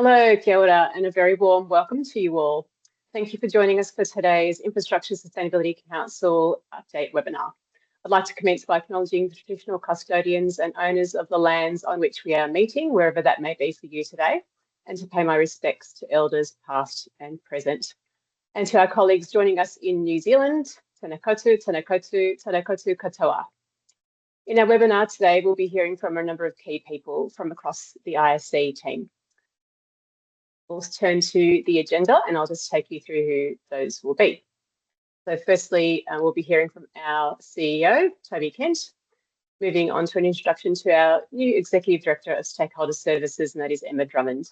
Hello, kia ora, and a very warm welcome to you all. Thank you for joining us for today's Infrastructure Sustainability Council update webinar. I'd like to commence by acknowledging the traditional custodians and owners of the lands on which we are meeting, wherever that may be for you today, and to pay my respects to elders past and present. And to our colleagues joining us in New Zealand, tēnā koutou, tēnā koutou, tēnā koutou katoa. In our webinar today, we'll be hearing from a number of key people from across the ISC team. We'll turn to the agenda and I'll just take you through who those will be. So firstly, we'll be hearing from our CEO, Toby Kent, moving on to an introduction to our new Executive Director of Stakeholder Services, and that is Emma Drummond.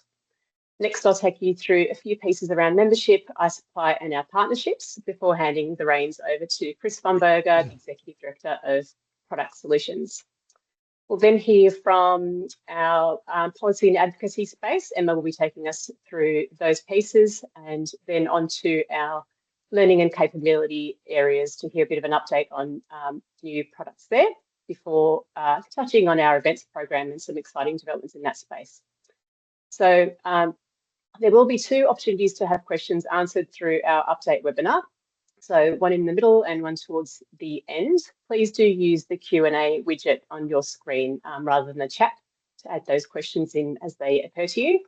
Next, I'll take you through a few pieces around membership, iSupply and our partnerships before handing the reins over to Chris Fumberger, the Executive Director of Product Solutions. We'll then hear from our policy and advocacy space. Emma will be taking us through those pieces, and then on to our learning and capability areas to hear a bit of an update on new products there before touching on our events program and some exciting developments in that space. So there will be two opportunities to have questions answered through our update webinar. So one in the middle and one towards the end. Please do use the Q&A widget on your screen rather than the chat to add those questions in as they occur to you.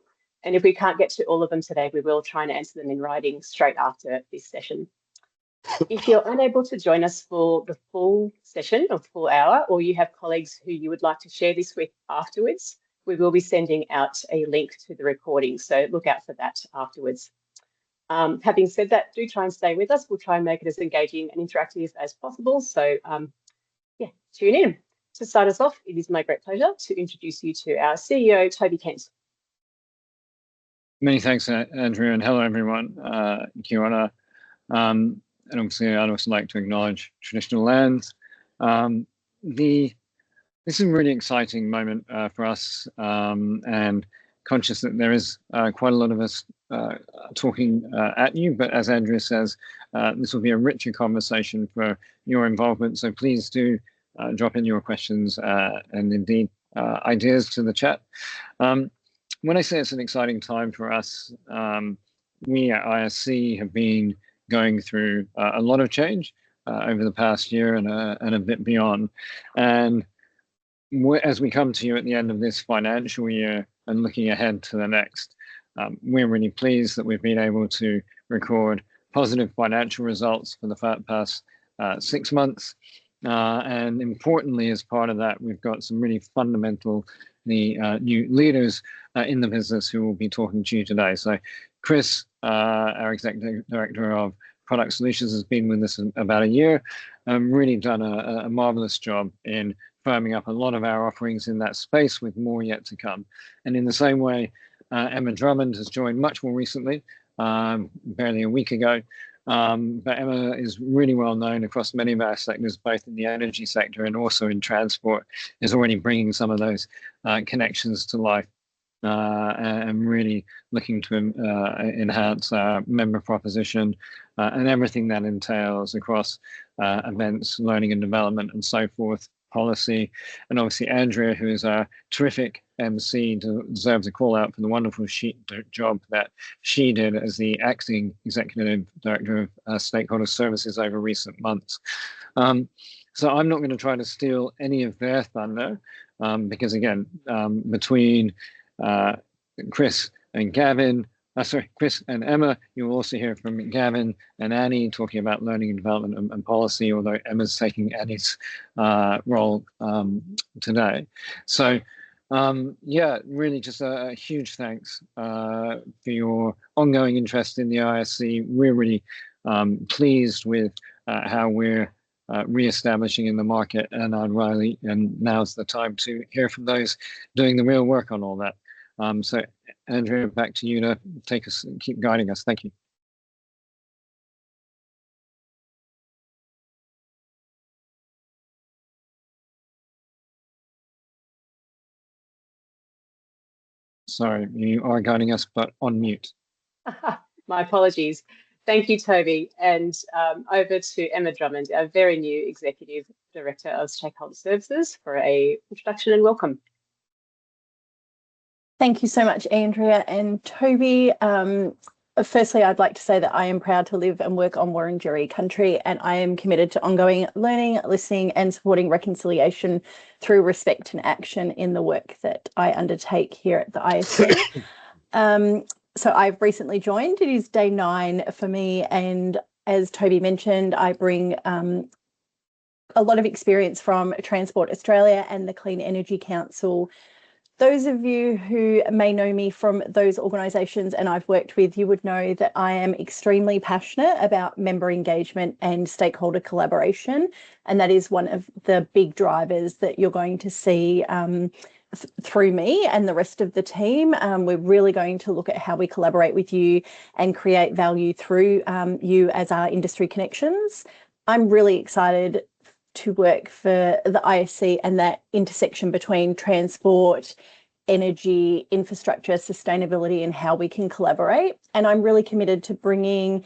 And if we can't get to all of them today, we will try and answer them in writing straight after this session. If you're unable to join us for the full session or full hour, or you have colleagues who you would like to share this with afterwards, we will be sending out a link to the recording. So look out for that afterwards. Having said that, do try and stay with us. We'll try and make it as engaging and interactive as possible. So yeah, tune in. To start us off, it is my great pleasure to introduce you to our CEO, Toby Kent. Many thanks, Andrew, and hello, everyone. Kia ora. And obviously, I'd also like to acknowledge traditional lands. This is a really exciting moment for us, and conscious that there is quite a lot of us talking at you, but as Andrea says, this will be a richer conversation for your involvement. So please do drop in your questions and indeed ideas to the chat. When I say it's an exciting time for us, we at ISC have been going through a lot of change over the past year and a bit beyond. And as we come to you at the end of this financial year and looking ahead to the next, we're really pleased that we've been able to record positive financial results for the past 6 months. And importantly, as part of that, we've got some really fundamental new leaders in the business who will be talking to you today. So Chris, our Executive Director of Product Solutions, has been with us about a year, really done a marvelous job in firming up a lot of our offerings in that space, with more yet to come. And in the same way, Emma Drummond has joined much more recently, barely a week ago. But Emma is really well known across many of our sectors, both in the energy sector and also in transport, is already bringing some of those connections to life and really looking to enhance our member proposition and everything that entails across events, learning and development and so forth, policy. And obviously Andrea, who is our terrific MC, deserves a call out for the wonderful job that she did as the acting Executive Director of Stakeholder Services over recent months. So I'm not going to try to steal any of their thunder because again, between Chris and Gavin, Chris and Emma, you will also hear from Gavin and Annie talking about learning and development and policy, although Emma's taking Annie's role today. So yeah, really just a huge thanks for your ongoing interest in the ISC. We're really pleased with how we're re-establishing in the market and on Riley, and now's the time to hear from those doing the real work on all that. So Andrea, back to you to take us and keep guiding us. Thank you. Sorry, you are guiding us, but on mute. My apologies. Thank you, Toby. And over to Emma Drummond, our very new Executive Director of Stakeholder Services, for an introduction and welcome. Thank you so much, Andrea and Toby. Firstly, I'd like to say that I am proud to live and work on Wurundjeri country, and I am committed to ongoing learning, listening, and supporting reconciliation through respect and action in the work that I undertake here at the ISC. So I've recently joined. It is day 9 for me, and as Toby mentioned, I bring a lot of experience from Transport Australia and the Clean Energy Council. Those of you who may know me from those organisations and I've worked with, you would know that I am extremely passionate about member engagement and stakeholder collaboration. And that is one of the big drivers that you're going to see through me and the rest of the team. We're really going to look at how we collaborate with you and create value through you as our industry connections. I'm really excited to work for the ISC and that intersection between transport, energy, infrastructure, sustainability, and how we can collaborate. And I'm really committed to bringing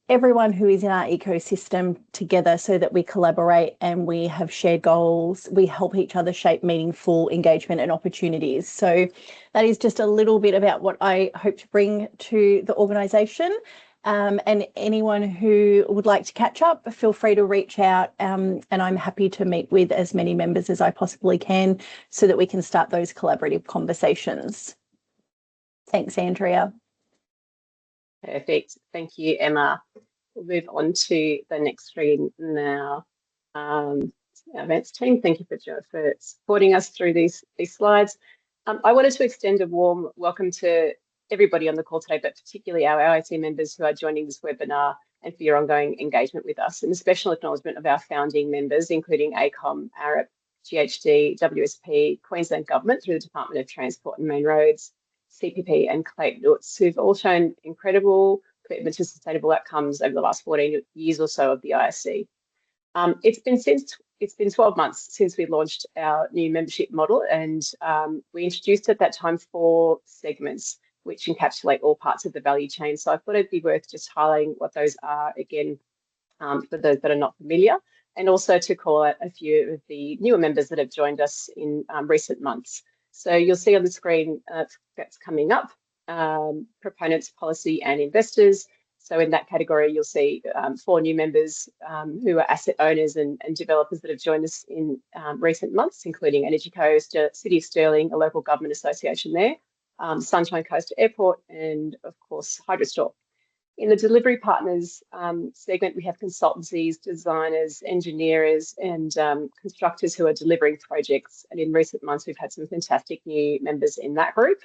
everyone who is in our ecosystem together so that we collaborate and we have shared goals. We help each other shape meaningful engagement and opportunities. So that is just a little bit about what I hope to bring to the organisation. And anyone who would like to catch up, feel free to reach out, and I'm happy to meet with as many members as I possibly can so that we can start those collaborative conversations. Thanks, Andrea. Perfect. Thank you, Emma. We'll move on to the next screen now. Our events team, thank you for supporting us through these slides. I wanted to extend a warm welcome to everybody on the call today, but particularly our ISC members who are joining this webinar and for your ongoing engagement with us, and a special acknowledgement of our founding members, including ACOM, AREP, GHD, WSP, Queensland Government through the Department of Transport and Main Roads, CPP and Clayton Utz, who've all shown incredible commitment to sustainable outcomes over the last 14 years or so of the ISC. It's been 12 months since we launched our new membership model, and we introduced at that time 4 segments which encapsulate all parts of the value chain. So I thought it'd be worth just highlighting what those are again for those that are not familiar, and also to call out a few of the newer members that have joined us in recent months. So you'll see on the screen that's coming up, proponents, policy and investors. So in that category, you'll see 4 new members who are asset owners and developers that have joined us in recent months, including Energy Coast, City of Stirling, a local government association there, Sunshine Coast Airport, and of course, Hydrostore. In the delivery partners segment, we have consultancies, designers, engineers, and constructors who are delivering projects. And in recent months, we've had some fantastic new members in that group.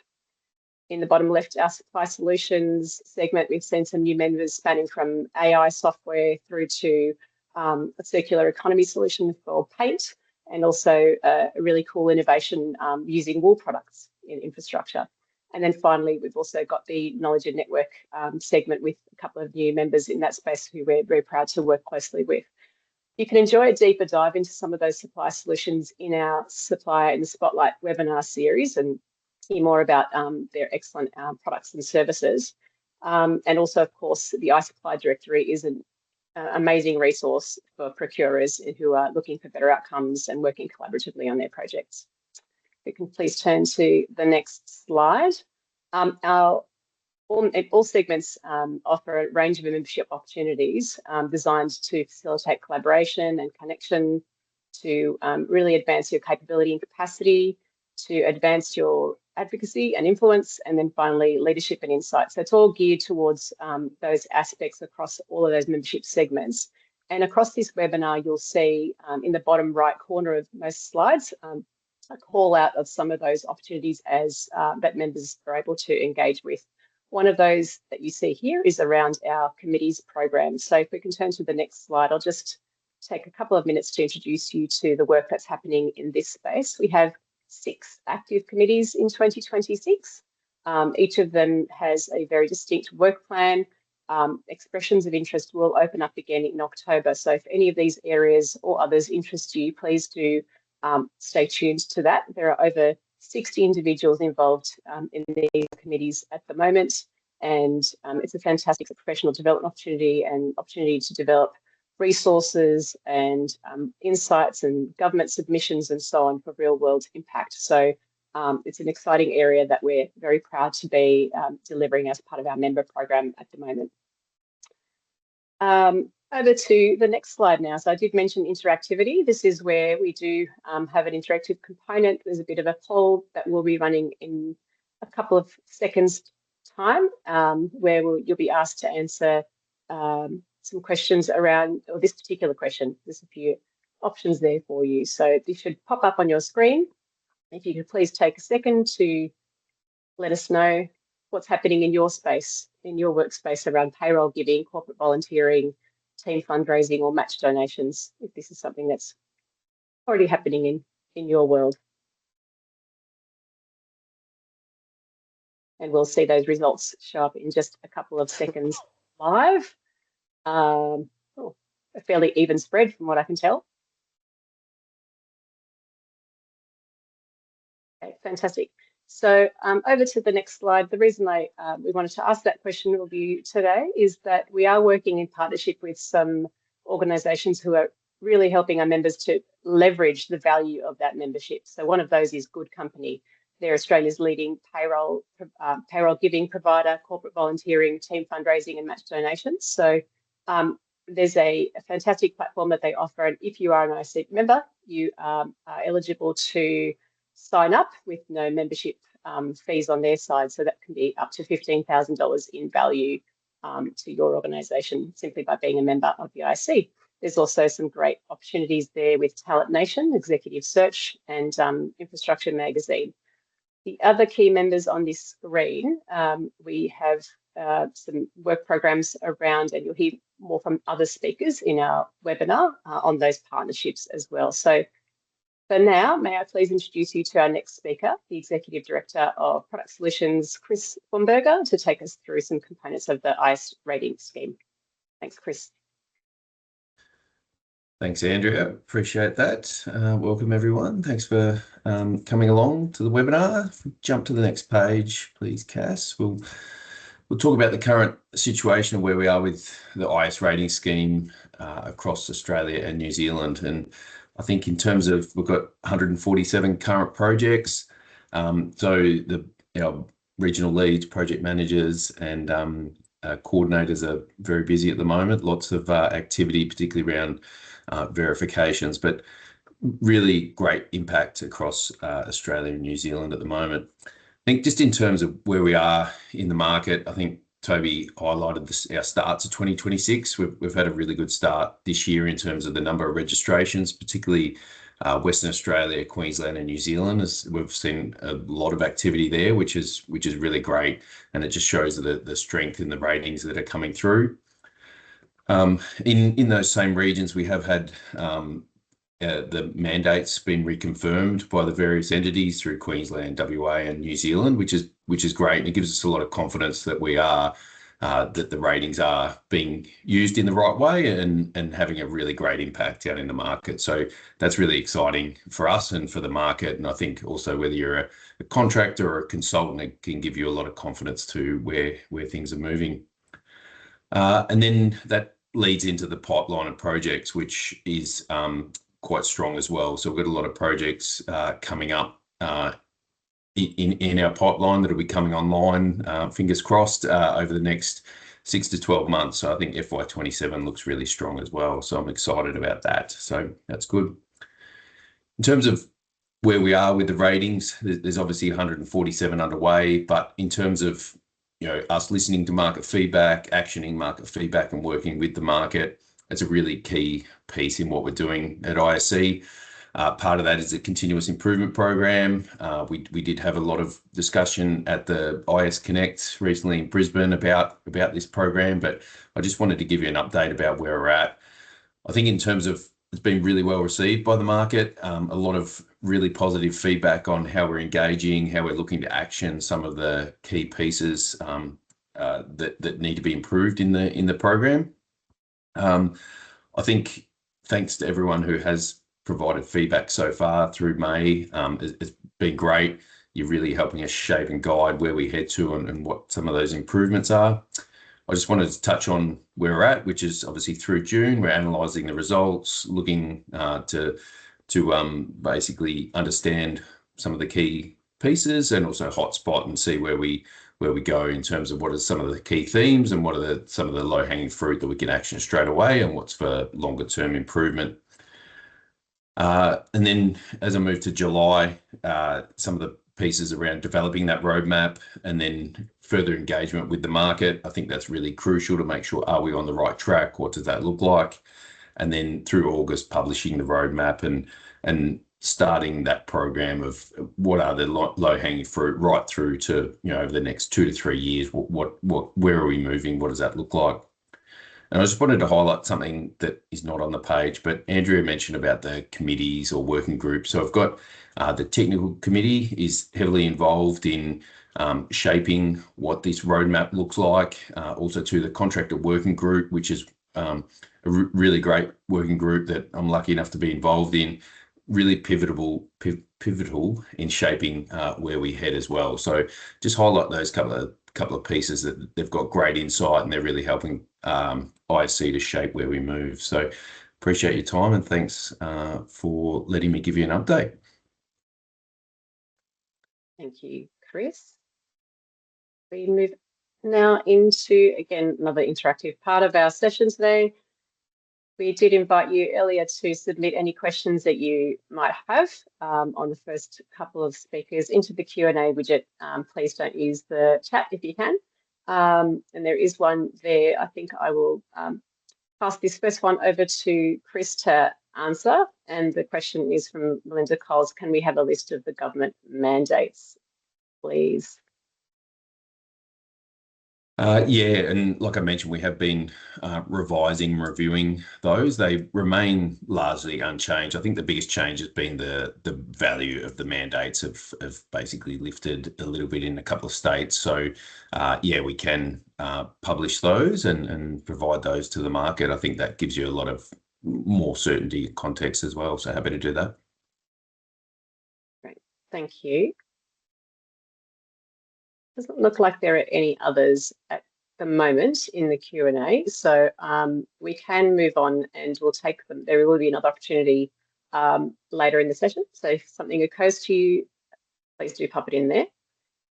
In the bottom left, our supply solutions segment, we've seen some new members spanning from AI software through to a circular economy solution for paint, and also a really cool innovation using wool products in infrastructure. And then finally, we've also got the knowledge and network segment with a couple of new members in that space who we're very proud to work closely with. You can enjoy a deeper dive into some of those supply solutions in our Supplier in the Spotlight webinar series and hear more about their excellent products and services. And also, of course, the iSupply directory is an amazing resource for procurers who are looking for better outcomes and working collaboratively on their projects. We can please turn to the next slide. All segments offer a range of membership opportunities designed to facilitate collaboration and connection, to really advance your capability and capacity, to advance your advocacy and influence, and then finally leadership and insight. So it's all geared towards those aspects across all of those membership segments. And across this webinar, you'll see in the bottom right corner of most slides, a call out of some of those opportunities as that members are able to engage with. One of those that you see here is around our committees program. So if we can turn to the next slide, I'll just take a couple of minutes to introduce you to the work that's happening in this space. We have 6 active committees in 2026. Each of them has a very distinct work plan. Expressions of interest will open up again in October. So if any of these areas or others interest you, please do stay tuned to that. There are over 60 individuals involved in these committees at the moment, and it's a fantastic professional development opportunity and opportunity to develop resources and insights and government submissions and so on for real world impact. So It's an exciting area that we're very proud to be delivering as part of our member program at the moment. Over to the next slide now. So I did mention interactivity. This is where we do have an interactive component. There's a bit of a poll that will be running in a couple of seconds time, where you'll be asked to answer some questions around, or this particular question. There's a few options there for you. So this should pop up on your screen. If you could please take a second to let us know what's happening in your space, in your workspace around payroll giving, corporate volunteering, team fundraising, or match donations, if this is something that's already happening in your world. And we'll see those results show up in just a couple of seconds live. A fairly even spread from what I can tell. Okay, fantastic. So over to the next slide. The reason we wanted to ask that question of you today is that we are working in partnership with some organisations who are really helping our members to leverage the value of that membership. So one of those is Good Company. They're Australia's leading payroll giving provider, corporate volunteering, team fundraising and match donations. So there's a fantastic platform that they offer, and if you are an ISEEP member, you are eligible to sign up with no membership fees on their side. So that can be up to $15,000 in value to your organisation simply by being a member of the IC. There's also some great opportunities there with Talent Nation, Executive Search and Infrastructure Magazine. The other key members on this screen, we have some work programs around, and you'll hear more from other speakers in our webinar on those partnerships as well. So for now, may I please introduce you to our next speaker, the Executive Director of Product Solutions, Chris Bomberger, to take us through some components of the ICE rating scheme. Thanks, Chris. Thanks, Andrea. Appreciate that. Welcome, everyone. Thanks for coming along to the webinar. If we jump to the next page, please, Cass. We'll talk about the current situation where we are with the ICE rating scheme across Australia and New Zealand. And I think in terms of, we've got 147 current projects. So our regional leads, project managers and coordinators are very busy at the moment. Lots of activity, particularly around verifications, but really great impact across Australia and New Zealand at the moment. I think just in terms of where we are in the market, I think Toby highlighted our starts of 2026. We've had a really good start this year in terms of the number of registrations, particularly Western Australia, Queensland and New Zealand. We've seen a lot of activity there, which is really great, and it just shows the strength in the ratings that are coming through. In those same regions, we have had the mandates been reconfirmed by the various entities through Queensland, WA and New Zealand, which is great, and it gives us a lot of confidence that that the ratings are being used in the right way and having a really great impact out in the market. So that's really exciting for us and for the market, and I think also whether you're a contractor or a consultant, it can give you a lot of confidence to where things are moving. And then that leads into the pipeline of projects, which is quite strong as well. So we've got a lot of projects coming up in our pipeline that will be coming online, fingers crossed, over the next 6 to 12 months. So I think FY27 looks really strong as well. So I'm excited about that. So that's good. In terms of where we are with the ratings, there's obviously 147 underway, but in terms of us listening to market feedback, actioning market feedback and working with the market, it's a really key piece in what we're doing at ISC. Part of that is a continuous improvement program. We did have a lot of discussion at the IS Connect recently in Brisbane about this program, but I just wanted to give you an update about where we're at. I think in terms of, it's been really well received by the market. A lot of really positive feedback on how we're engaging, how we're looking to action some of the key pieces that need to be improved in the program. I think thanks to everyone who has provided feedback so far through May. It's been great. You're really helping us shape and guide where we head to and what some of those improvements are. I just wanted to touch on where we're at, which is obviously through June. We're analysing the results, looking to basically understand some of the key pieces, and also hotspot and see where we go in terms of what are some of the key themes and what are some of the low-hanging fruit that we can action straight away and what's for longer term improvement. And then as I move to July, some of the pieces around developing that roadmap and then further engagement with the market. I think that's really crucial to make sure, are we on the right track? What does that look like? And then through August, publishing the roadmap and starting that program of what are the low-hanging fruit right through to, over the next 2 to 3 years, where are we moving? What does that look like? And I just wanted to highlight something that is not on the page, but Andrea mentioned about the committees or working groups. So I've got the technical committee is heavily involved in shaping what this roadmap looks like. Also to the contractor working group, which is a really great working group that I'm lucky enough to be involved in, really pivotal in shaping where we head as well. So just highlight those couple of pieces that they've got great insight and they're really helping ISC to shape where we move. So appreciate your time and thanks for letting me give you an update. Thank you, Chris. We move now into, again, another interactive part of our session today. We did invite you earlier to submit any questions that you might have on the first couple of speakers into the Q&A widget. Please don't use the chat if you can. And there is one there. I think I will pass this first one over to Chris to answer. And the question is from Melinda Coles. Can we have a list of the government mandates, please? Yeah, and like I mentioned, we have been revising, reviewing those. They remain largely unchanged. I think the biggest change has been the value of the mandates have basically lifted a little bit in a couple of states. So yeah, we can publish those and provide those to the market. I think that gives you a lot of more certainty and context as well. So happy to do that. Great, thank you. Doesn't look like there are any others at the moment in the Q&A, so we can move on and we'll take them. There will be another opportunity later in the session, so if something occurs to you, please do pop it in there.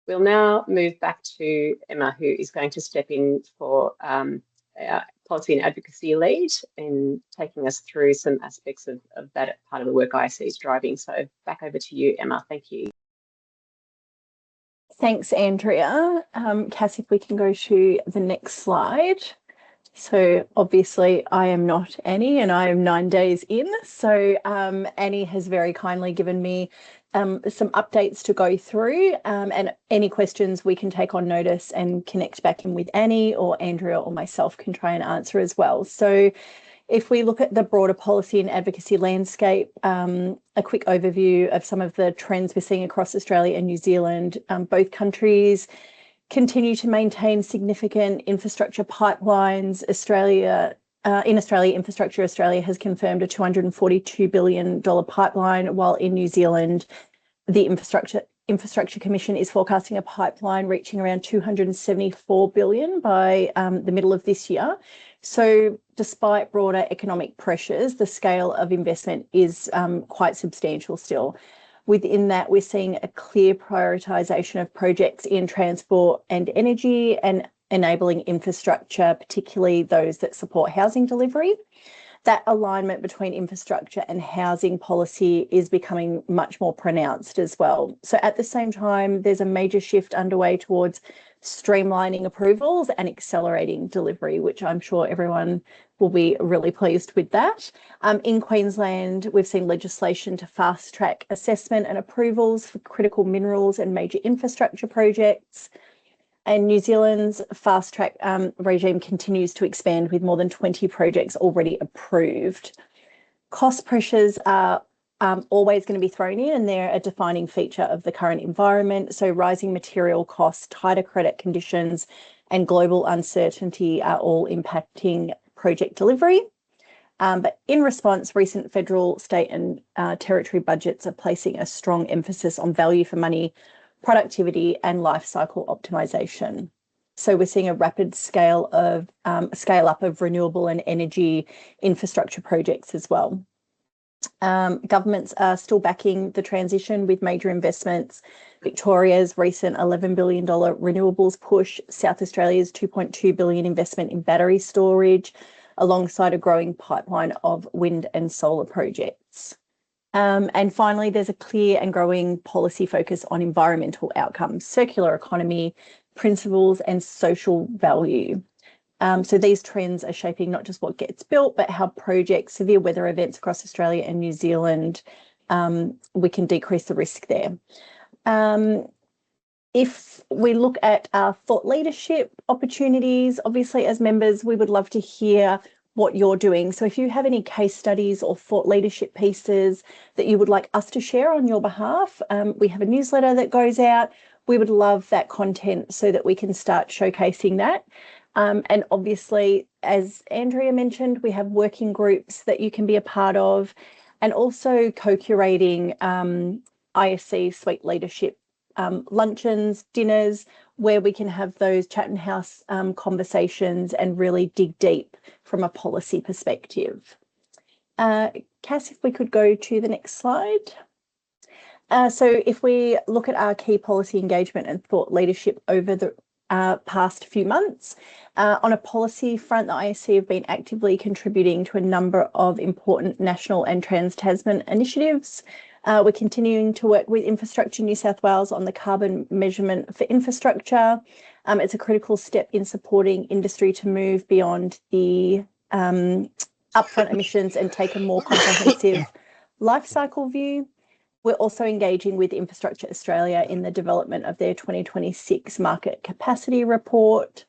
We'll now move back to Emma, who is going to step in for our policy and advocacy lead in taking us through some aspects of that part of the work ISC is driving. So back over to you, Emma. Thank you. Thanks, Andrea. Cass, if we can go to the next slide. So obviously I am not Annie and I am 9 days in. So Annie has very kindly given me some updates to go through and any questions we can take on notice and connect back in with Annie, or Andrea or myself can try and answer as well. So if we look at the broader policy and advocacy landscape, a quick overview of some of the trends we're seeing across Australia and New Zealand. Both countries continue to maintain significant infrastructure pipelines. In Australia, Infrastructure Australia has confirmed a $242 billion pipeline, while in New Zealand, the Infrastructure Commission is forecasting a pipeline reaching around $274 billion by the middle of this year. So despite broader economic pressures, the scale of investment is quite substantial still. Within that, we're seeing a clear prioritisation of projects in transport and energy and enabling infrastructure, particularly those that support housing delivery. That alignment between infrastructure and housing policy is becoming much more pronounced as well. So at the same time, there's a major shift underway towards streamlining approvals and accelerating delivery, which I'm sure everyone will be really pleased with that. In Queensland, we've seen legislation to fast track assessment and approvals for critical minerals and major infrastructure projects. And New Zealand's fast track regime continues to expand with more than 20 projects already approved. Cost pressures are always going to be thrown in, and they're a defining feature of the current environment. So rising material costs, tighter credit conditions, and global uncertainty are all impacting project delivery. But in response, recent federal, state and territory budgets are placing a strong emphasis on value for money, productivity and life cycle optimization. So we're seeing a rapid scale up of renewable and energy infrastructure projects as well. Governments are still backing the transition with major investments. Victoria's recent $11 billion renewables push, South Australia's $2.2 billion investment in battery storage, alongside a growing pipeline of wind and solar projects. And finally, there's a clear and growing policy focus on environmental outcomes, circular economy, principles, and social value. So these trends are shaping not just what gets built, but how projects, severe weather events across Australia and New Zealand, we can decrease the risk there. If we look at our thought leadership opportunities, obviously as members, we would love to hear what you're doing. So if you have any case studies or thought leadership pieces that you would like us to share on your behalf, we have a newsletter that goes out. We would love that content so that we can start showcasing that. And obviously, as Andrea mentioned, we have working groups that you can be a part of, and also co-curating ISC Suite Leadership luncheons, dinners, where we can have those chat and house conversations and really dig deep from a policy perspective. Cass, if we could go to the next slide. So if we look at our key policy engagement and thought leadership over the past few months, on a policy front, the ISC have been actively contributing to a number of important national and Trans-Tasman initiatives. We're continuing to work with Infrastructure New South Wales on the carbon measurement for infrastructure. It's a critical step in supporting industry to move beyond the upfront emissions and take a more comprehensive life cycle view. We're also engaging with Infrastructure Australia in the development of their 2026 market capacity report.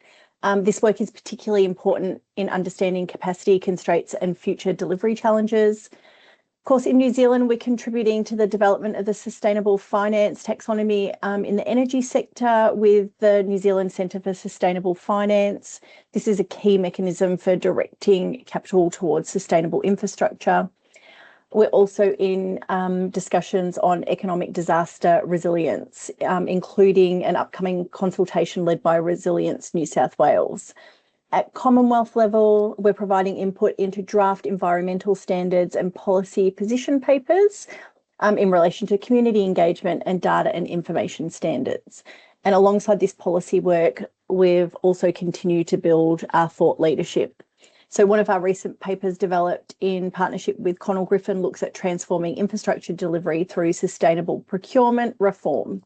This work is particularly important in understanding capacity constraints and future delivery challenges. Of course, in New Zealand, we're contributing to the development of the sustainable finance taxonomy in the energy sector with the New Zealand Centre for Sustainable Finance. This is a key mechanism for directing capital towards sustainable infrastructure. We're also in discussions on economic disaster resilience, including an upcoming consultation led by Resilience New South Wales. At Commonwealth level, we're providing input into draft environmental standards and policy position papers in relation to community engagement and data and information standards. And alongside this policy work, we've also continued to build our thought leadership. So one of our recent papers developed in partnership with Connell Griffin looks at transforming infrastructure delivery through sustainable procurement reform.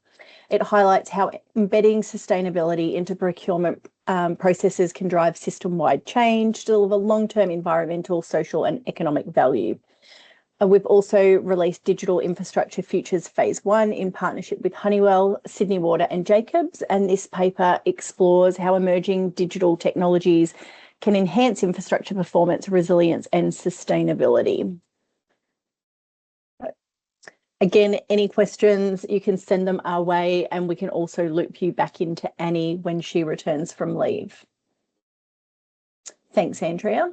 It highlights how embedding sustainability into procurement processes can drive system-wide change, deliver long-term environmental, social and economic value. We've also released Digital Infrastructure Futures Phase 1 in partnership with Honeywell, Sydney Water and Jacobs, and this paper explores how emerging digital technologies can enhance infrastructure performance, resilience and sustainability. Again, any questions, you can send them our way, and we can also loop you back into Annie when she returns from leave. Thanks, Andrea.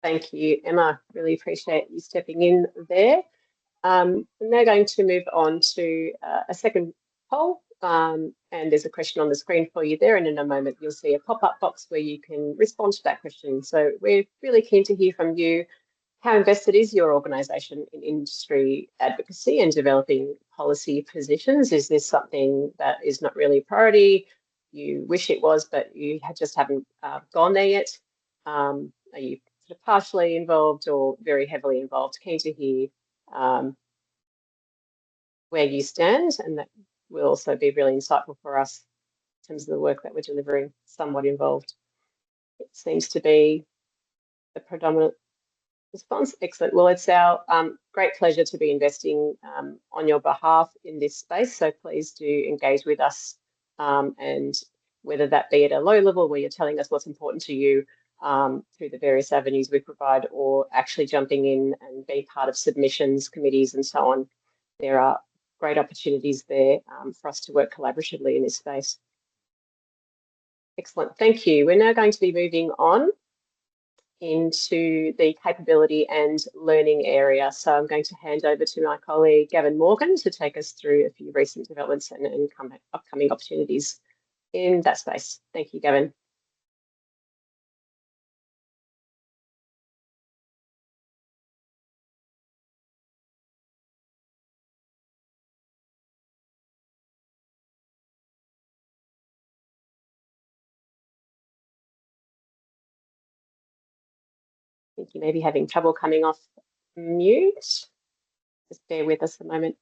Thank you, Emma. Really appreciate you stepping in there. I'm now going to move on to a second poll, and there's a question on the screen for you there, and in a moment you'll see a pop-up box where you can respond to that question. So we're really keen to hear from you. How invested is your organisation in industry advocacy and developing policy positions? Is this something that is not really a priority? You wish it was, but you just haven't gone there yet? Are you sort of partially involved or very heavily involved? Keen to hear where you stand, and that will also be really insightful for us in terms of the work that we're delivering, somewhat involved. It seems to be the predominant response. Excellent. Well, it's our great pleasure to be investing on your behalf in this space. So please do engage with us, and whether that be at a low level where you're telling us what's important to you through the various avenues we provide, or actually jumping in and being part of submissions, committees and so on. There are great opportunities there for us to work collaboratively in this space. Excellent. Thank you. We're now going to be moving on into the capability and learning area. So I'm going to hand over to my colleague Gavin Morgan to take us through a few recent developments and upcoming opportunities in that space. Thank you, Gavin. think you may be having trouble coming off mute. Just bear with us a moment.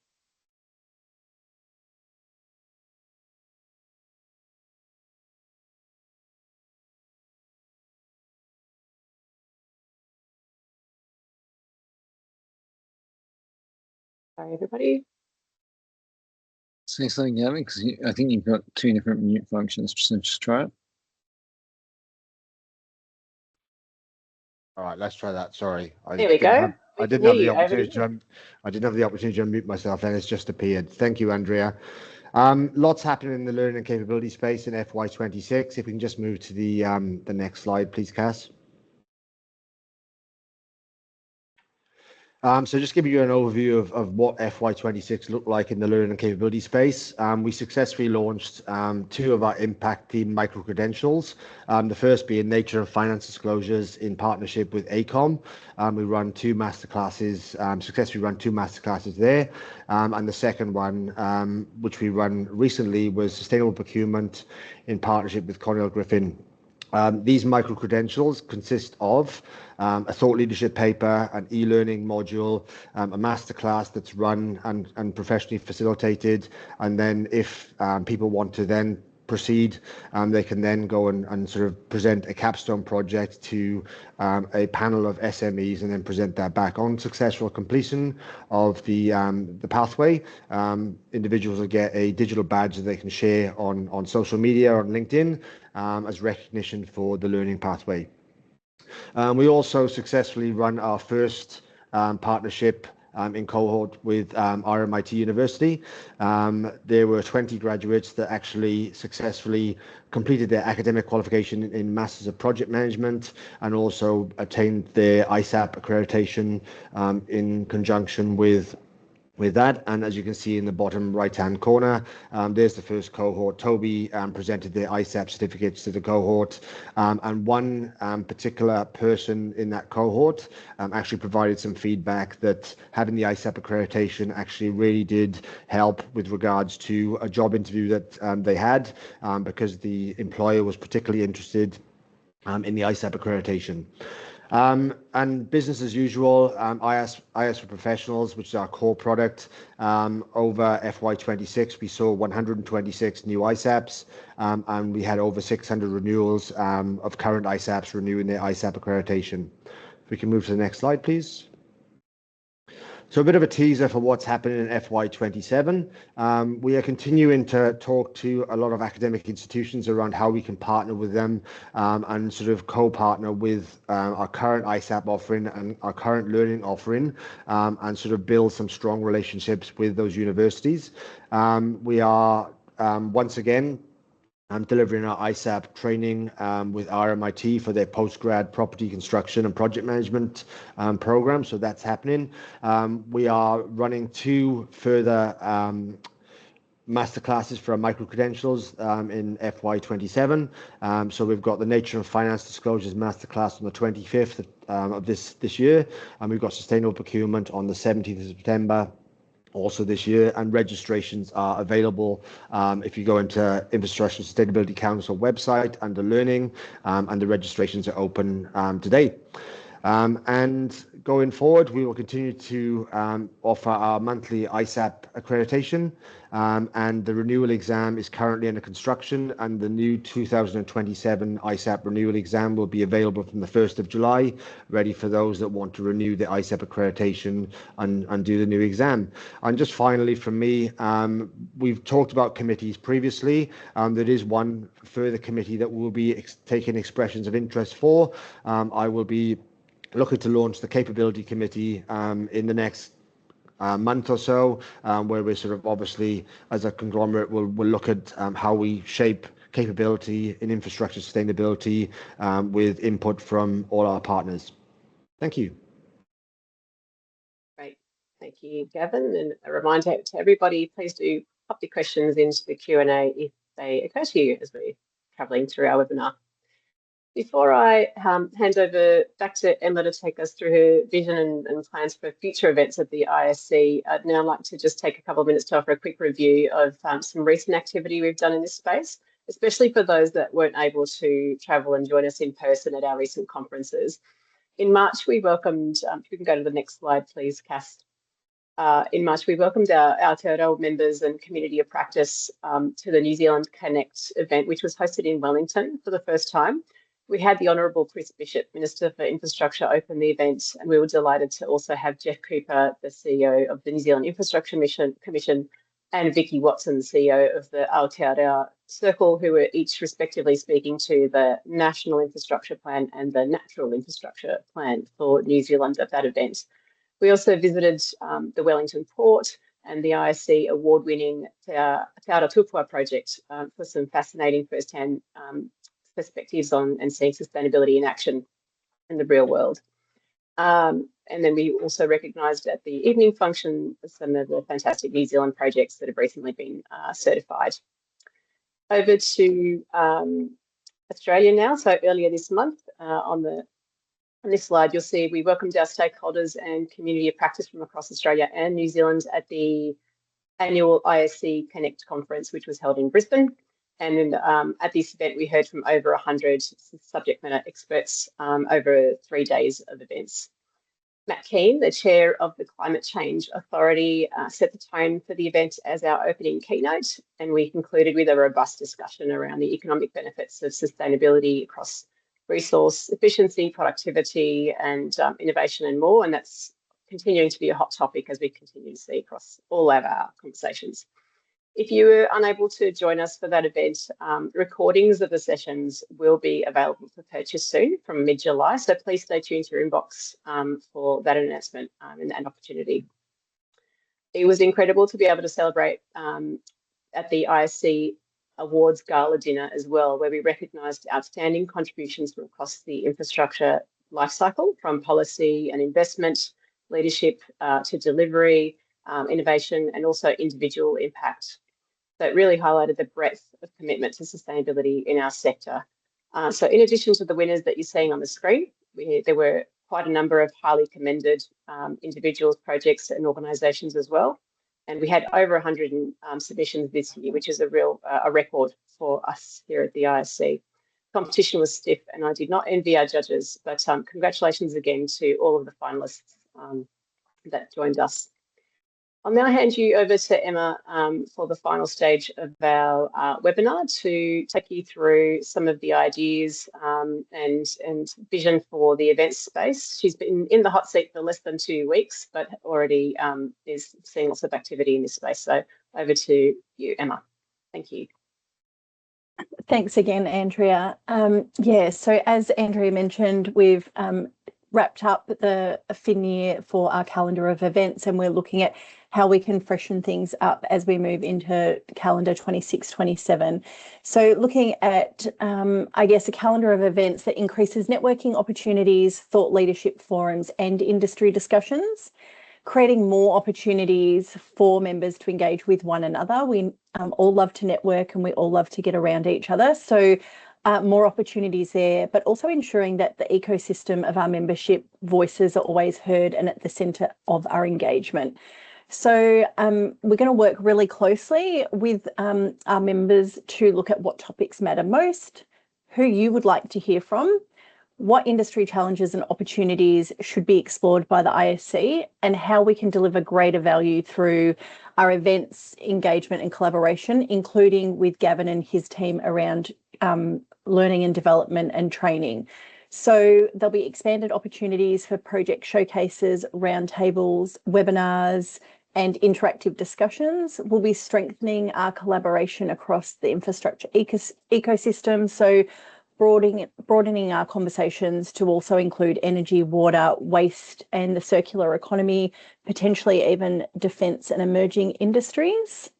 Sorry, everybody. Say something, Gavin, because I think you've got two different mute functions. So just try it. All right, let's try that. Sorry, There we go. I didn't have the opportunity to unmute myself, and it's just appeared. Thank you, Andrea. Lots happening in the learning and capability space in FY26. If we can just move to the next slide, please, Cass. So just giving you an overview of what FY26 looked like in the learning and capability space. We successfully launched two of our impact theme micro-credentials. The first being Nature and Finance Disclosures in partnership with ACOM. We run two masterclasses, successfully run two masterclasses there. And the second one, which we run recently, was Sustainable Procurement in partnership with Cornell Griffin. These micro-credentials consist of a thought leadership paper, an e-learning module, a masterclass that's run and professionally facilitated. And then if people want to then proceed, they can then go and sort of present a capstone project to a panel of SMEs and then present that back. On successful completion of the pathway, individuals will get a digital badge that they can share on social media, on LinkedIn, as recognition for the learning pathway. We also successfully run our first partnership in cohort with RMIT University. There were 20 graduates that actually successfully completed their academic qualification in Masters of Project Management and also attained their ISAP accreditation in conjunction with that. And as you can see in the bottom right hand corner, there's the first cohort. Toby presented their ISAP certificates to the cohort, and one particular person in that cohort actually provided some feedback that having the ISAP accreditation actually really did help with regards to a job interview that they had, because the employer was particularly interested in the ISAP accreditation. And business as usual, IS for Professionals, which is our core product. Over FY26, we saw 126 new ISAPs, and we had over 600 renewals of current ISAPs renewing their ISAP accreditation. If we can move to the next slide, please. So a bit of a teaser for what's happening in FY27. We are continuing to talk to a lot of academic institutions around how we can partner with them and sort of co-partner with our current ISAP offering and our current learning offering, and sort of build some strong relationships with those universities. We are once again delivering our ISAP training with RMIT for their postgrad property construction and project management program. So that's happening. We are running two further masterclasses for our micro-credentials in FY27. So we've got the Nature and Finance Disclosures masterclass on the 25th of this year, and we've got Sustainable Procurement on the 17th of September. Also this year, and registrations are available if you go into Infrastructure Sustainability Council website under learning, and the registrations are open today. And going forward, we will continue to offer our monthly ISAP accreditation, and the renewal exam is currently under construction, and the new 2027 ISAP renewal exam will be available from the 1st of July, ready for those that want to renew the ISAP accreditation and do the new exam. And just finally from me, we've talked about committees previously. There is one further committee that we'll be taking expressions of interest for. I will be looking to launch the capability committee in the next month or so, where we're sort of obviously as a conglomerate we'll look at how we shape capability in infrastructure sustainability with input from all our partners. Thank you. Great, thank you, Gavin. And a reminder to everybody, please do pop your questions into the Q&A if they occur to you as we're travelling through our webinar. Before I hand over back to Emma to take us through her vision and plans for future events at the ISC, I'd now like to just take a couple of minutes to offer a quick review of some recent activity we've done in this space, especially for those that weren't able to travel and join us in person at our recent conferences. In March, we welcomed, if we can go to the next slide, please, Cass. In March, we welcomed our Aotearoa members and community of practice to the New Zealand Connect event, which was hosted in Wellington for the first time. We had the Honourable Chris Bishop, Minister for Infrastructure, open the event, and we were delighted to also have Jeff Cooper, the CEO of the New Zealand Infrastructure Commission, and Vicky Watson, CEO of the Aotearoa Circle, who were each respectively speaking to the National Infrastructure Plan and the Natural Infrastructure Plan for New Zealand at that event. We also visited the Wellington Port and the ISC award-winning Te Aratupua project for some fascinating first-hand perspectives on and seeing sustainability in action in the real world. And then we also recognised at the evening function some of the fantastic New Zealand projects that have recently been certified. Over to Australia now. So earlier this month, on this slide, you'll see we welcomed our stakeholders and community of practice from across Australia and New Zealand at the annual ISC Connect conference, which was held in Brisbane. And at this event, we heard from over 100 subject matter experts over 3 days of events. Matt Keane, the chair of the Climate Change Authority, set the tone for the event as our opening keynote, and we concluded with a robust discussion around the economic benefits of sustainability across resource efficiency, productivity, and innovation and more. And that's continuing to be a hot topic as we continue to see across all of our conversations. If you were unable to join us for that event, recordings of the sessions will be available for purchase soon from mid-July. So please stay tuned to your inbox for that announcement and that opportunity. It was incredible to be able to celebrate at the ISC Awards Gala dinner as well, where we recognised outstanding contributions from across the infrastructure lifecycle, from policy and investment, leadership to delivery, innovation, and also individual impact. So it really highlighted the breadth of commitment to sustainability in our sector. So in addition to the winners that you're seeing on the screen, there were quite a number of highly commended individuals, projects and organisations as well. And we had over 100 submissions this year, which is a record for us here at the ISC. Competition was stiff and I did not envy our judges, but congratulations again to all of the finalists that joined us. I'll now hand you over to Emma for the final stage of our webinar to take you through some of the ideas and vision for the event space. She's been in the hot seat for less than 2 weeks, but already is seeing lots of activity in this space. So over to you, Emma. Thank you. Thanks again, Andrea. So as Andrea mentioned, we've wrapped up the fin year for our calendar of events, and we're looking at how we can freshen things up as we move into calendar 26-27. So looking at, a calendar of events that increases networking opportunities, thought leadership forums and industry discussions, creating more opportunities for members to engage with one another. We all love to network and we all love to get around each other. So more opportunities there, but also ensuring that the ecosystem of our membership voices are always heard and at the centre of our engagement. So we're going to work really closely with our members to look at what topics matter most, who you would like to hear from, what industry challenges and opportunities should be explored by the ISC, and how we can deliver greater value through our events, engagement and collaboration, including with Gavin and his team around learning and development and training. So there'll be expanded opportunities for project showcases, roundtables, webinars, and interactive discussions. We'll be strengthening our collaboration across the infrastructure ecosystem. So broadening our conversations to also include energy, water, waste, and the circular economy, potentially even defence and emerging industries.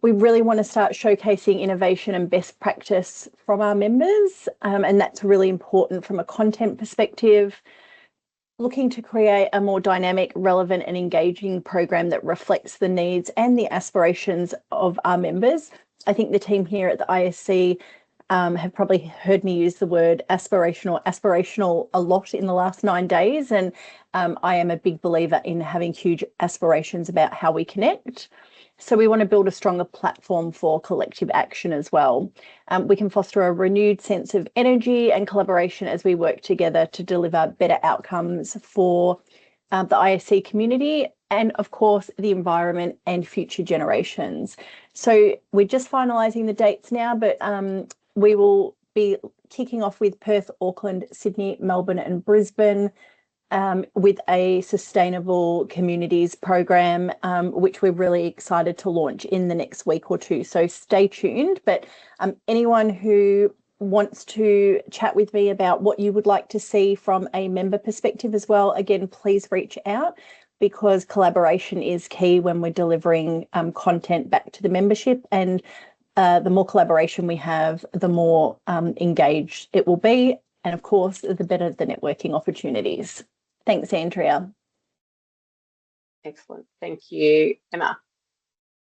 We really want to start showcasing innovation and best practice from our members, and that's really important from a content perspective. Looking to create a more dynamic, relevant and engaging program that reflects the needs and the aspirations of our members. I think the team here at the ISC have probably heard me use the word aspirational a lot in the last 9 days. And I am a big believer in having huge aspirations about how we connect. So we want to build a stronger platform for collective action as well. We can foster a renewed sense of energy and collaboration as we work together to deliver better outcomes for the ISC community and, of course, the environment and future generations. So we're just finalising the dates now, but we will be kicking off with Perth, Auckland, Sydney, Melbourne and Brisbane with a sustainable communities program, which we're really excited to launch in the next week or two. So stay tuned. But anyone who wants to chat with me about what you would like to see from a member perspective as well, again, please reach out, because collaboration is key when we're delivering content back to the membership. And the more collaboration we have, the more engaged it will be. And of course, the better the networking opportunities. Thanks, Andrea. Excellent. Thank you, Emma.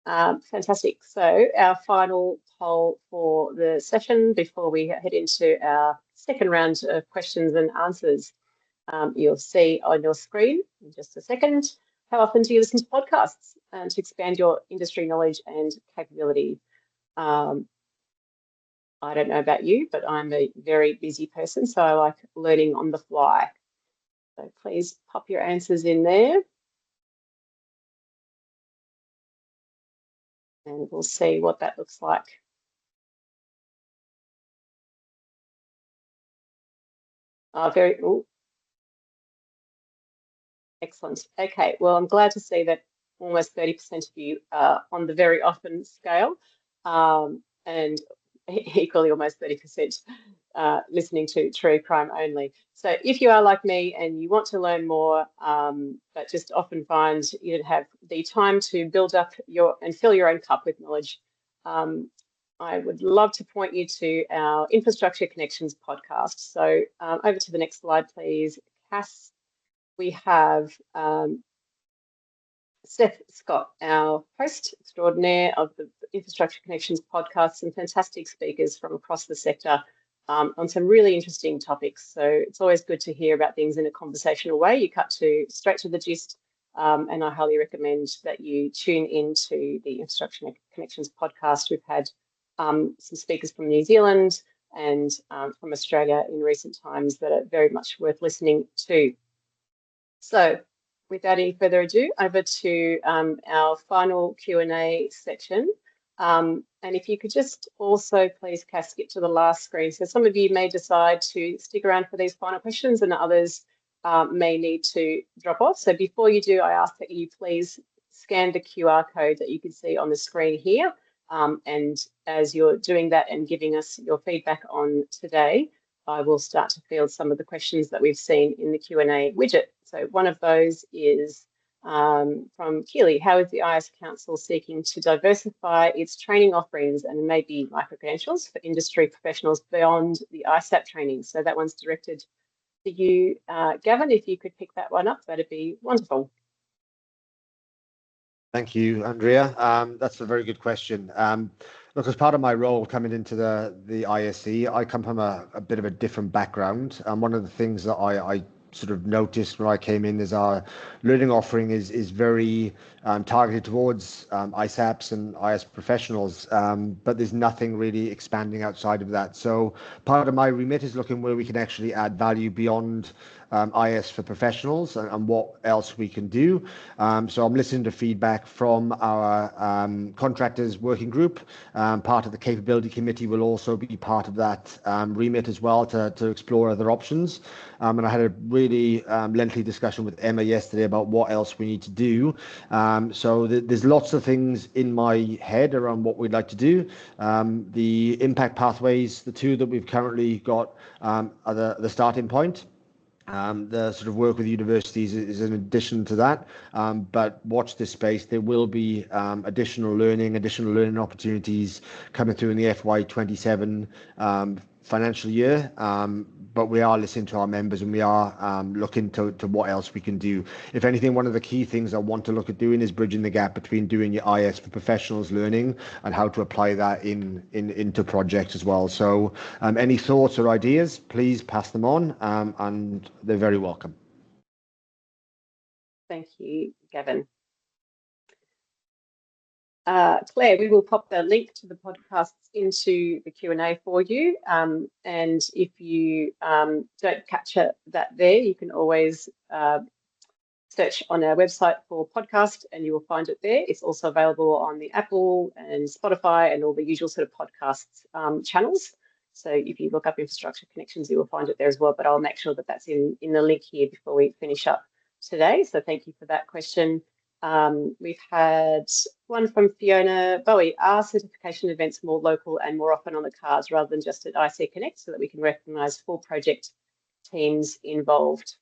Fantastic. So our final poll for the session before we head into our second round of questions and answers. You'll see on your screen in just a second, how often do you listen to podcasts to expand your industry knowledge and capability? I don't know about you, but I'm a very busy person, so I like learning on the fly. So please pop your answers in there. And we'll see what that looks like. Excellent. Okay, well, I'm glad to see that almost 30% of you are on the very often scale, and equally almost 30% listening to True Crime only. So if you are like me and you want to learn more, but just often find you don't have the time to build up and fill your own cup with knowledge, I would love to point you to our Infrastructure Connections podcast. So over to the next slide, please, Cass. We have Steph Scott, our host extraordinaire of the Infrastructure Connections podcast, some fantastic speakers from across the sector on some really interesting topics. So it's always good to hear about things in a conversational way. You cut straight to the gist, and I highly recommend that you tune into the Infrastructure Connections podcast. We've had some speakers from New Zealand and from Australia in recent times that are very much worth listening to. So without any further ado, over to our final Q&A section. And if you could just also please, Cass, skip to the last screen. So some of you may decide to stick around for these final questions and others may need to drop off. So before you do, I ask that you please scan the QR code that you can see on the screen here. And as you're doing that and giving us your feedback on today, I will start to field some of the questions that we've seen in the Q&A widget. So one of those is from Keely. How is the IS Council seeking to diversify its training offerings and maybe micro-credentials for industry professionals beyond the ISAP training? So that one's directed to you, Gavin. If you could pick that one up, that'd be wonderful. Thank you, Andrea. That's a very good question. Look, as part of my role coming into the ISC, I come from a bit of a different background. One of the things that I sort of noticed when I came in is our learning offering is very targeted towards ISAPs and IS professionals, but there's nothing really expanding outside of that. So part of my remit is looking where we can actually add value beyond IS for professionals and what else we can do. So I'm listening to feedback from our contractors working group. Part of the capability committee will also be part of that remit as well to explore other options. And I had a really lengthy discussion with Emma yesterday about what else we need to do. So there's lots of things in my head around what we'd like to do. The impact pathways, the two that we've currently got are the starting point. The sort of work with universities is in addition to that, but watch this space. There will be additional learning opportunities coming through in the FY27 financial year. but we are listening to our members, and we are looking to what else we can do. If anything, one of the key things I want to look at doing is bridging the gap between doing your IS for professionals learning and how to apply that into projects as well. So any thoughts or ideas, please pass them on, and they're very welcome. Thank you, Gavin. Claire, we will pop the link to the podcasts into the Q&A for you. And if you don't capture that there, you can always search on our website for podcast and you will find it there. It's also available on the Apple and Spotify and all the usual sort of podcasts channels. So if you look up Infrastructure Connections, you will find it there as well. But I'll make sure that that's in the link here before we finish up today. So thank you for that question. We've had one from Fiona Bowie. Are certification events more local and more often on the cards rather than just at IC Connect so that we can recognise full project teams involved?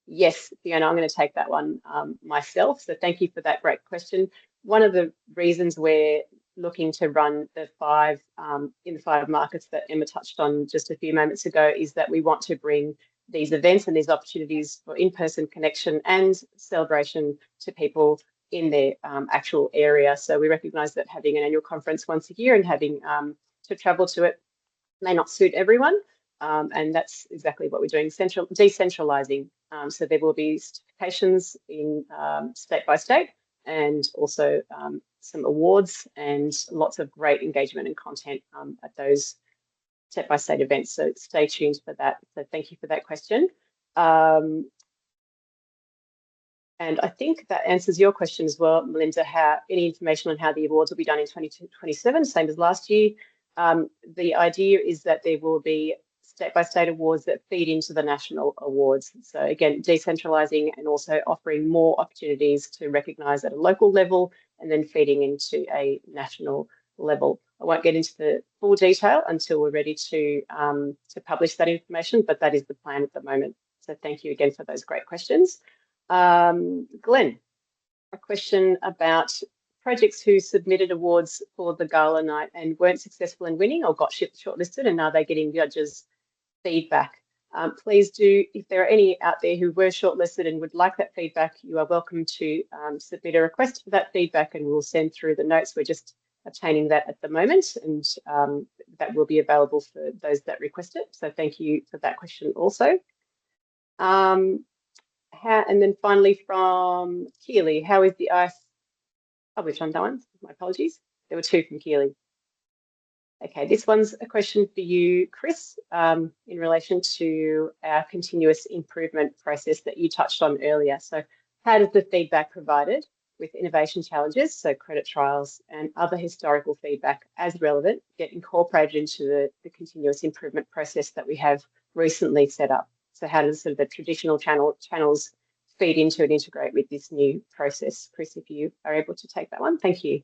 Yes, Fiona, I'm going to take that one myself. So thank you for that great question. One of the reasons we're looking to run the five markets that Emma touched on just a few moments ago is that we want to bring these events and these opportunities for in-person connection and celebration to people in their actual area. So we recognise that having an annual conference once a year and having to travel to it may not suit everyone. And that's exactly what we're doing, decentralising. So there will be certifications in state by state and also some awards and lots of great engagement and content at those state-by-state events. So stay tuned for that. So thank you for that question. And I think that answers your question as well, Melinda, any information on how the awards will be done in 2027, same as last year. The idea is that there will be state-by-state awards that feed into the national awards. So again, decentralising and also offering more opportunities to recognise at a local level and then feeding into a national level. I won't get into the full detail until we're ready to publish that information, but that is the plan at the moment. So thank you again for those great questions. Glenn, a question about projects who submitted awards for the gala night and weren't successful in winning or got shortlisted, and are they getting judges' feedback? Please do, if there are any out there who were shortlisted and would like that feedback, you are welcome to submit a request for that feedback and we'll send through the notes. We're just obtaining that at the moment, and that will be available for those that request it. So thank you for that question also. And then finally from Keely, how is the IS? Oh, we've done that one. My apologies. There were two from Keely. Okay, this one's a question for you, Chris, in relation to our continuous improvement process that you touched on earlier. So how does the feedback provided with innovation challenges, so credit trials and other historical feedback as relevant, get incorporated into the continuous improvement process that we have recently set up? So how does sort of the traditional channels feed into and integrate with this new process? Chris, if you are able to take that one, thank you.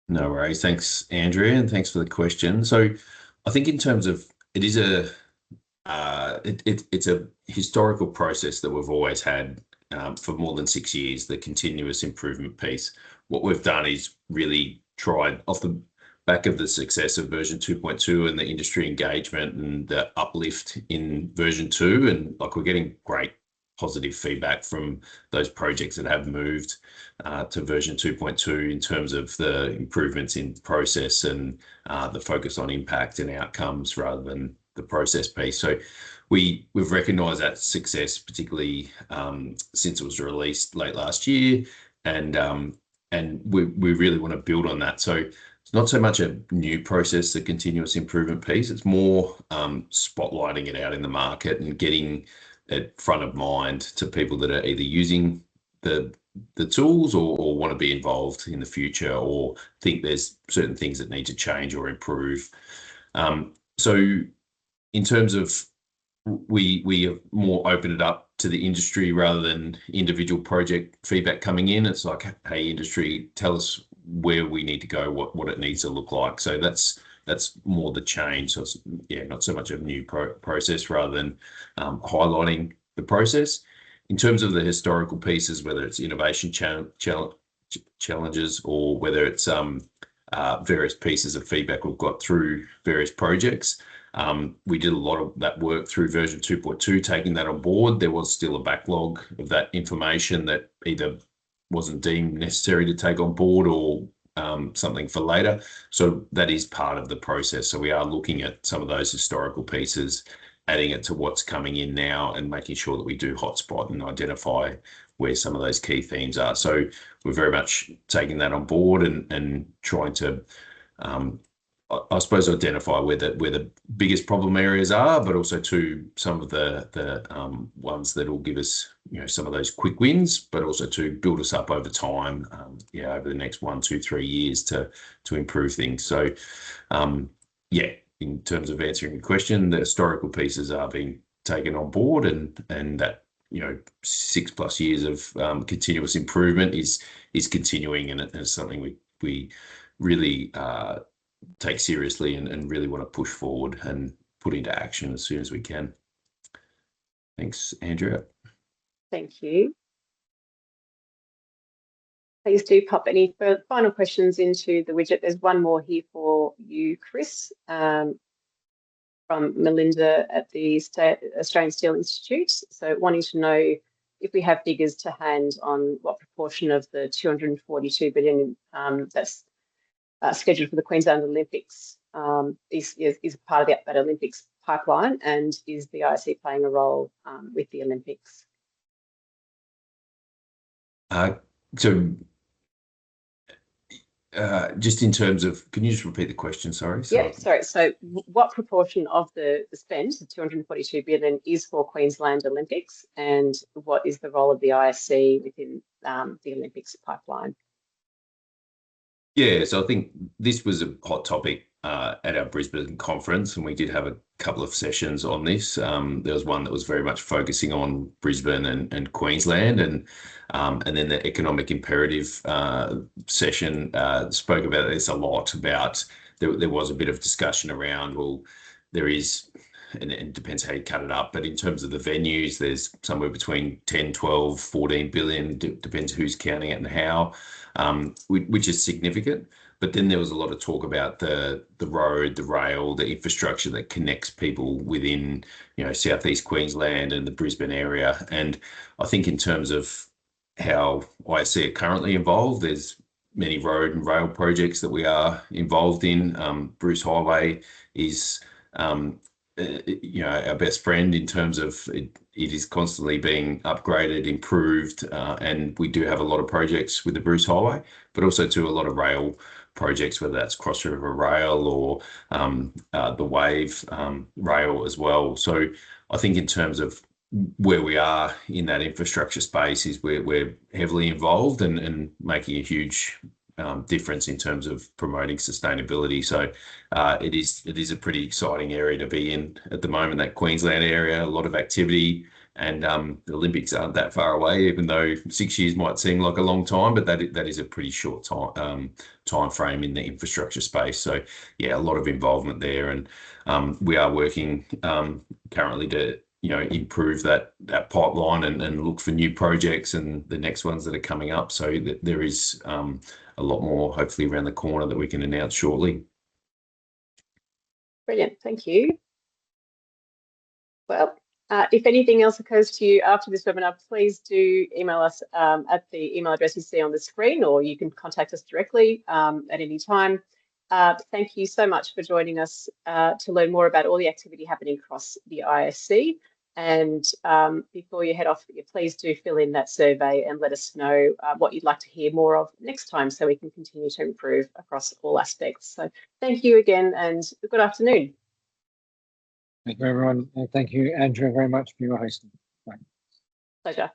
No worries. Thanks, Andrea, and thanks for the question. So I think in terms of it is it's a historical process that we've always had for more than 6 years, the continuous improvement piece. What we've done is really tried off the back of the success of version 2.2 and the industry engagement and the uplift in version 2, and like we're getting great positive feedback from those projects that have moved to version 2.2 in terms of the improvements in process and the focus on impact and outcomes rather than the process piece. So we've recognised that success, particularly since it was released late last year, and we really want to build on that. So it's not so much a new process, the continuous improvement piece. It's more spotlighting it out in the market and getting it front of mind to people that are either using the tools or want to be involved in the future or think there's certain things that need to change or improve. So in terms of we have more opened it up to the industry rather than individual project feedback coming in. It's like, hey, industry, tell us where we need to go, what it needs to look like. So that's more the change. So it's, yeah, not so much a new process rather than highlighting the process. In terms of the historical pieces, whether it's innovation challenges or whether it's various pieces of feedback we've got through various projects, We did a lot of that work through version 2.2, taking that on board. There was still a backlog of that information that either wasn't deemed necessary to take on board or something for later. So that is part of the process. So we are looking at some of those historical pieces, adding it to what's coming in now and making sure that we do hotspot and identify where some of those key themes are. So we're very much taking that on board and trying to, I suppose, identify where the biggest problem areas are, but also to some of the ones that will give us, some of those quick wins, but also to build us up over time, over the next 1, 2, 3 years to improve things. So, in terms of answering your question, the historical pieces are being taken on board, and that 6+ years of continuous improvement is continuing, and it's something we really take seriously and really want to push forward and put into action as soon as we can. Thanks, Andrea. Thank you. Please do pop any final questions into the widget. There's one more here for you, Chris, from Melinda at the Australian Steel Institute. So wanting to know if we have figures to hand on what proportion of the 242 billion that's scheduled for the Queensland Olympics is part of that Olympics pipeline, and is the ISC playing a role with the Olympics? Just in terms of, can you just repeat the question? Sorry. Yeah, sorry. So what proportion of the spend, the 242 billion, is for Queensland Olympics, and what is the role of the ISC within the Olympics pipeline? Yeah, so I think this was a hot topic at our Brisbane conference, and we did have a couple of sessions on this. There was one that was very much focusing on Brisbane and Queensland, and then the economic imperative session spoke about this a lot. About there was a bit of discussion around, well, there is, and it depends how you cut it up, but in terms of the venues, there's somewhere between 10, 12, 14 billion, depends who's counting it and how, which is significant. But then there was a lot of talk about the road, the rail, the infrastructure that connects people within, southeast Queensland and the Brisbane area. And I think in terms of how I see it currently involved, there's many road and rail projects that we are involved in. Bruce Highway is our best friend in terms of it is constantly being upgraded, improved, and we do have a lot of projects with the Bruce Highway, but also to a lot of rail projects, whether that's Cross River Rail or the Wave Rail as well. So I think in terms of where we are in that infrastructure space is we're heavily involved and making a huge difference in terms of promoting sustainability. So it is a pretty exciting area to be in at the moment, that Queensland area, a lot of activity, and the Olympics aren't that far away, even though 6 years might seem like a long time, but that is a pretty short time frame in the infrastructure space. So yeah, a lot of involvement there, and we are working currently to improve that pipeline and look for new projects and the next ones that are coming up. So that there is a lot more hopefully around the corner that we can announce shortly. Brilliant, thank you. Well, if anything else occurs to you after this webinar, please do email us at the email address you see on the screen, or you can contact us directly at any time. Thank you so much for joining us to learn more about all the activity happening across the ISC. And before you head off, please do fill in that survey and let us know what you'd like to hear more of next time, so we can continue to improve across all aspects. So thank you again, and good afternoon. Thank you, everyone. And thank you, Andrea, very much for your hosting. Bye. Pleasure.